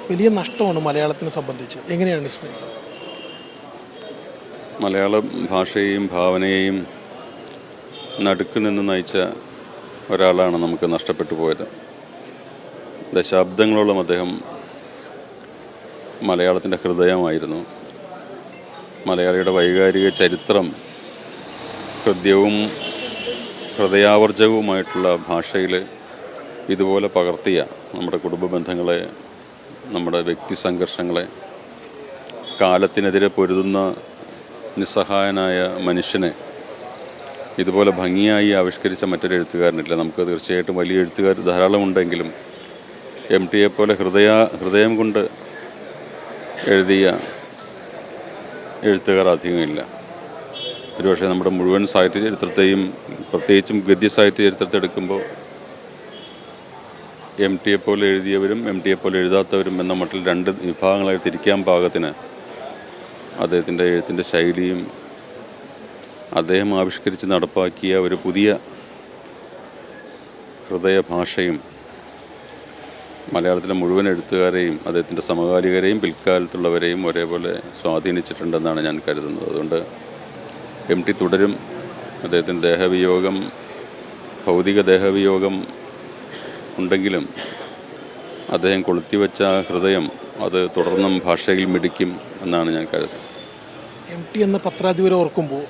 വലിയ നഷ്ടമാണ് മലയാളത്തിനെ സംബന്ധിച്ച്. എങ്ങനെയാണ് വിസ്മരിക്കുന്നത്? മലയാള ഭാഷയെയും ഭാവനയെയും നടുക്ക് നിന്ന് നയിച്ച ഒരാളാണ് നമുക്ക് നഷ്ടപ്പെട്ടു പോയത്. ദശാബ്ദങ്ങളോളം അദ്ദേഹം മലയാളത്തിൻ്റെ ഹൃദയമായിരുന്നു. മലയാളിയുടെ വൈകാരിക ചരിത്രം ഹൃദ്യവും ഹൃദയാവർജകവുമായിട്ടുള്ള ഭാഷയിൽ ഇതുപോലെ പകർത്തിയ നമ്മുടെ കുടുംബ ബന്ധങ്ങളെ, നമ്മുടെ വ്യക്തി സംഘർഷങ്ങളെ, കാലത്തിനെതിരെ പൊരുതുന്ന നിസ്സഹായനായ മനുഷ്യനെ ഇതുപോലെ ഭംഗിയായി ആവിഷ്കരിച്ച മറ്റൊരു എഴുത്തുകാരനില്ല. നമുക്ക് തീർച്ചയായിട്ടും വലിയ എഴുത്തുകാർ ധാരാളമുണ്ടെങ്കിലും എം ടിയെ പോലെ ഹൃദയം കൊണ്ട് എഴുതിയ എഴുത്തുകാർ അധികമില്ല. ഒരുപക്ഷെ നമ്മുടെ മുഴുവൻ സാഹിത്യ ചരിത്രത്തെയും, പ്രത്യേകിച്ചും ഗദ്യ സാഹിത്യ ചരിത്രത്തെ എടുക്കുമ്പോൾ എം ടിയെ പോലെ എഴുതിയവരും എം ടിയെ പോലെ എഴുതാത്തവരും എന്ന മട്ടിൽ രണ്ട് വിഭാഗങ്ങളായി തിരിക്കാൻ പാകത്തിന് അദ്ദേഹത്തിൻ്റെ എഴുത്തിൻ്റെ ശൈലിയും അദ്ദേഹം ആവിഷ്കരിച്ച് നടപ്പാക്കിയ ഒരു പുതിയ ഹൃദയഭാഷയും മലയാളത്തിലെ മുഴുവൻ എഴുത്തുകാരെയും അദ്ദേഹത്തിൻ്റെ സമകാലികരെയും പിൽക്കാലത്തുള്ളവരെയും ഒരേപോലെ സ്വാധീനിച്ചിട്ടുണ്ടെന്നാണ് ഞാൻ കരുതുന്നത്. അതുകൊണ്ട് എം ടി തുടരും. അദ്ദേഹത്തിൻ്റെ ദേഹവിയോഗം, ഭൗതിക ദേഹവിയോഗം ഉണ്ടെങ്കിലും അദ്ദേഹം കൊളുത്തിവെച്ച ഹൃദയം അത് തുടർന്നും ഭാഷയിൽ മിടിക്കും എന്നാണ് ഞാൻ കരുതുന്നത്. എം ടി എന്ന പത്രാധിപരെ ഓർക്കുമ്പോൾ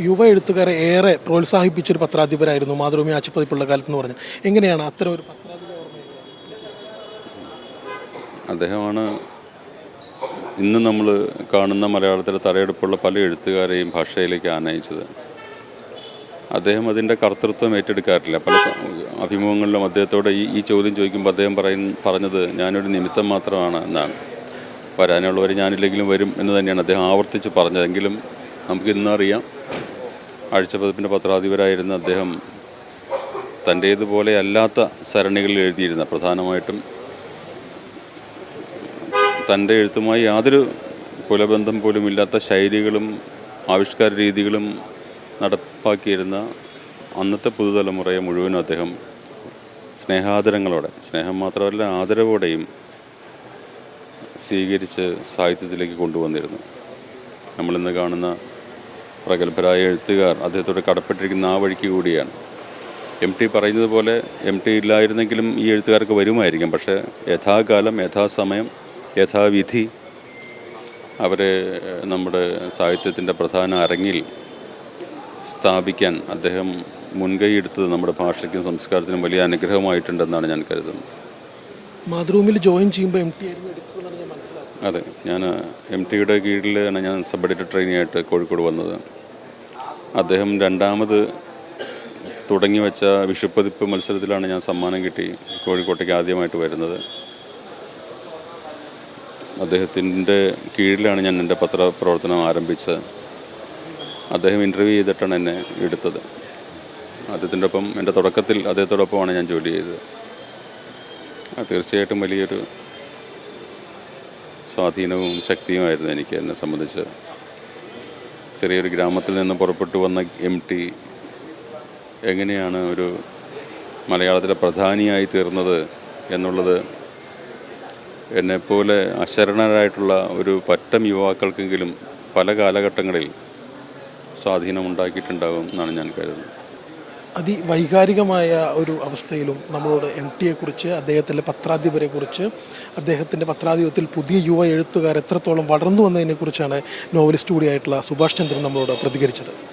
യുവ എഴുത്തുകാരെ ഏറെ പ്രോത്സാഹിപ്പിച്ചൊരു പത്രാധിപരായിരുന്നു മാതൃഭൂമി ആഴ്ചപ്പതിപ്പുള്ള കാലത്തെന്ന് പറഞ്ഞാൽ. എങ്ങനെയാണ് അത്തരം ഒരു പത്രാധിപരെ അദ്ദേഹമാണ് ഇന്ന് നമ്മൾ കാണുന്ന മലയാളത്തിലെ തലയെടുപ്പുള്ള പല എഴുത്തുകാരെയും ഭാഷയിലേക്ക് ആനയിച്ചത്. അദ്ദേഹം അതിൻ്റെ കർത്തൃത്വം ഏറ്റെടുക്കാറില്ല. പല അഭിമുഖങ്ങളിലും അദ്ദേഹത്തോട് ഈ ചോദ്യം ചോദിക്കുമ്പോൾ അദ്ദേഹം പറഞ്ഞത് ഞാനൊരു നിമിത്തം മാത്രമാണ് എന്നാണ്. വരാനുള്ളവർ ഞാനില്ലെങ്കിലും വരും എന്ന് തന്നെയാണ് അദ്ദേഹം ആവർത്തിച്ച് പറഞ്ഞതെങ്കിലും നമുക്കിന്നറിയാം ആഴ്ചപ്പതിപ്പിൻ്റെ പത്രാധിപരായിരുന്ന അദ്ദേഹം തൻ്റേതുപോലെ അല്ലാത്ത സരണികളിൽ എഴുതിയിരുന്ന, പ്രധാനമായിട്ടും തൻ്റെ എഴുത്തുമായി യാതൊരു കുലബന്ധം പോലും ഇല്ലാത്ത ശൈലികളും ആവിഷ്കാര രീതികളും നടപ്പാക്കിയിരുന്ന അന്നത്തെ പുതുതലമുറയെ മുഴുവനും അദ്ദേഹം സ്നേഹാദരങ്ങളോടെ, സ്നേഹം മാത്രമല്ല ആദരവോടെയും സ്വീകരിച്ച് സാഹിത്യത്തിലേക്ക് കൊണ്ടുവന്നിരുന്നു. നമ്മളിന്ന് കാണുന്ന പ്രഗത്ഭരായ എഴുത്തുകാർ അദ്ദേഹത്തോട് കടപ്പെട്ടിരിക്കുന്ന ആ വഴിക്ക് കൂടിയാണ്. എം ടി പറയുന്നത് പോലെ എം ടി ഇല്ലായിരുന്നെങ്കിലും ഈ എഴുത്തുകാർക്ക് വരുമായിരിക്കും. പക്ഷേ യഥാകാലം, യഥാസമയം, യഥാവിധി അവരെ നമ്മുടെ സാഹിത്യത്തിൻ്റെ പ്രധാന അരങ്ങിൽ സ്ഥാപിക്കാൻ അദ്ദേഹം മുൻകൈ എടുത്തത് നമ്മുടെ ഭാഷയ്ക്കും സംസ്കാരത്തിനും വലിയ അനുഗ്രഹമായിട്ടുണ്ടെന്നാണ് ഞാൻ കരുതുന്നത്. മാതൃഭൂമിയിൽ ജോയിൻ ചെയ്യുമ്പോൾ എം ടി ആയിരുന്നു എടുക്കുമെന്നാണ് ഞാൻ മനസ്സിലാക്കുന്നത്. അതെ, ഞാൻ എം ടിയുടെ കീഴിലാണ് ഞാൻ സബ് എഡിറ്റർ ട്രെയിനിയായിട്ട് കോഴിക്കോട് വന്നത്. അദ്ദേഹം രണ്ടാമത് തുടങ്ങി വെച്ച വിഷുപ്പതിപ്പ് മത്സരത്തിലാണ് ഞാൻ സമ്മാനം കിട്ടി കോഴിക്കോട്ടേക്ക് ആദ്യമായിട്ട് വരുന്നത്. അദ്ദേഹത്തിൻ്റെ കീഴിലാണ് ഞാൻ എൻ്റെ പത്രപ്രവർത്തനം ആരംഭിച്ചത്. അദ്ദേഹം ഇൻ്റർവ്യൂ ചെയ്തിട്ടാണ് എന്നെ എടുത്തത്. അദ്ദേഹത്തിൻ്റെ ഒപ്പം എൻ്റെ തുടക്കത്തിൽ അദ്ദേഹത്തോടൊപ്പമാണ് ഞാൻ ജോലി ചെയ്തത്. തീർച്ചയായിട്ടും വലിയൊരു സ്വാധീനവും ശക്തിയുമായിരുന്നു എനിക്ക്. എന്നെ സംബന്ധിച്ച് ചെറിയൊരു ഗ്രാമത്തിൽ നിന്ന് പുറപ്പെട്ടു വന്ന എം ടി എങ്ങനെയാണ് ഒരു മലയാളത്തിലെ പ്രധാനിയായി തീർന്നത് എന്നുള്ളത് എന്നെപ്പോലെ അശരണരായിട്ടുള്ള ഒരു പറ്റം യുവാക്കൾക്കെങ്കിലും പല കാലഘട്ടങ്ങളിൽ സ്വാധീനമുണ്ടാക്കിയിട്ടുണ്ടാകും എന്നാണ് ഞാൻ കരുതുന്നത്. അതിവൈകാരികമായ ഒരു അവസ്ഥയിലും നമ്മളോട് എം ടിയെക്കുറിച്ച്, അദ്ദേഹത്തിൻ്റെ പത്രാധിപരെക്കുറിച്ച്, അദ്ദേഹത്തിൻ്റെ പത്രാധിപത്യത്തിൽ പുതിയ യുവ എഴുത്തുകാർ എത്രത്തോളം വളർന്നു വന്നതിനെക്കുറിച്ചാണ് നോവലിസ്റ്റ് കൂടിയായിട്ടുള്ള സുഭാഷ് ചന്ദ്രൻ നമ്മളോട് പ്രതികരിച്ചത്.